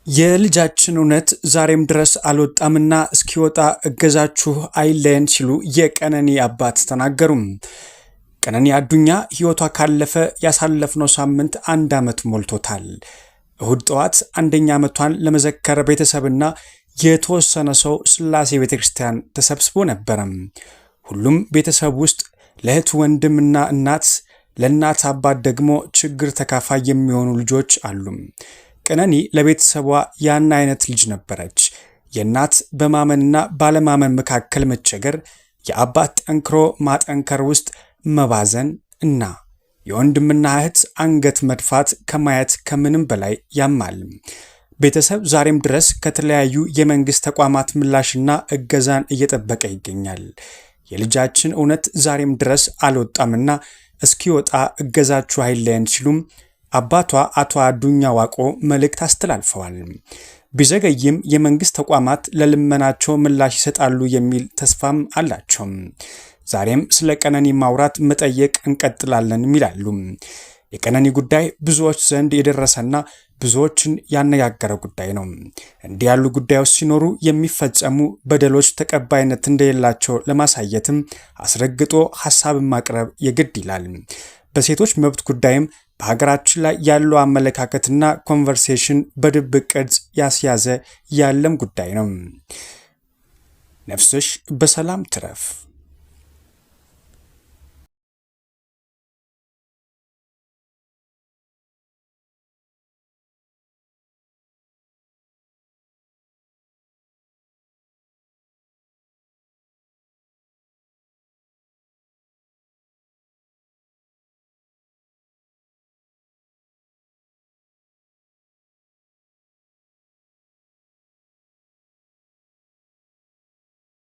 የልጃችን እውነት ዛሬም ድረስ አልወጣምና እስኪወጣ እገዛችሁ አይለየን ሲሉ የቀነኒ አባት ተናገሩም። ቀነኒ አዱኛ ሕይወቷ ካለፈ ያሳለፍነው ሳምንት 1 ዓመት ሞልቶታል። እሁድ ጠዋት 1ኛ ዓመቷን ለመዘከር ቤተሰብና የተወሰነ ሰው ስላሴ ቤተክርስቲያን ተሰብስቦ ነበር። ሁሉም ቤተሰብ ውስጥ ለእህት ወንድምና እናት፣ ለእናት አባት ደግሞ ችግር ተካፋይ የሚሆኑ ልጆች አሉ። ቀነኒ ለቤተሰቧ ያን አይነት ልጅ ነበረች። የእናት በማመንና ባለማመን መካከል መቸገር፣ የአባት ጠንክሮ ማጠንከር ውስጥ መባዘን እና የወንድምና እህት አንገት መድፋት ከማየት ከምንም በላይ ያማል። ቤተሰብ ዛሬም ድረስ ከተለያዩ የመንግስት ተቋማት ምላሽና እገዛን እየጠበቀ ይገኛል። የልጃችን እውነት ዛሬም ድረስ አልወጣምና እስኪወጣ እገዛችሁ አይለየን ሲሉም አባቷ አቶ አዱኛ ዋቆ መልእክት አስተላልፈዋል። ቢዘገይም የመንግስት ተቋማት ለልመናቸው ምላሽ ይሰጣሉ የሚል ተስፋም አላቸው። ዛሬም ስለ ቀነኒ ማውራት መጠየቅ እንቀጥላለን ይላሉ። የቀነኒ ጉዳይ ብዙዎች ዘንድ የደረሰና ብዙዎችን ያነጋገረ ጉዳይ ነው። እንዲህ ያሉ ጉዳዮች ሲኖሩ የሚፈጸሙ በደሎች ተቀባይነት እንደሌላቸው ለማሳየትም አስረግጦ ሐሳብን ማቅረብ የግድ ይላል። በሴቶች መብት ጉዳይም በሀገራችን ላይ ያለው አመለካከትና ኮንቨርሴሽን በድብቅ ቅርጽ ያስያዘ ያለም ጉዳይ ነው። ነፍስሽ በሰላም ትረፍ።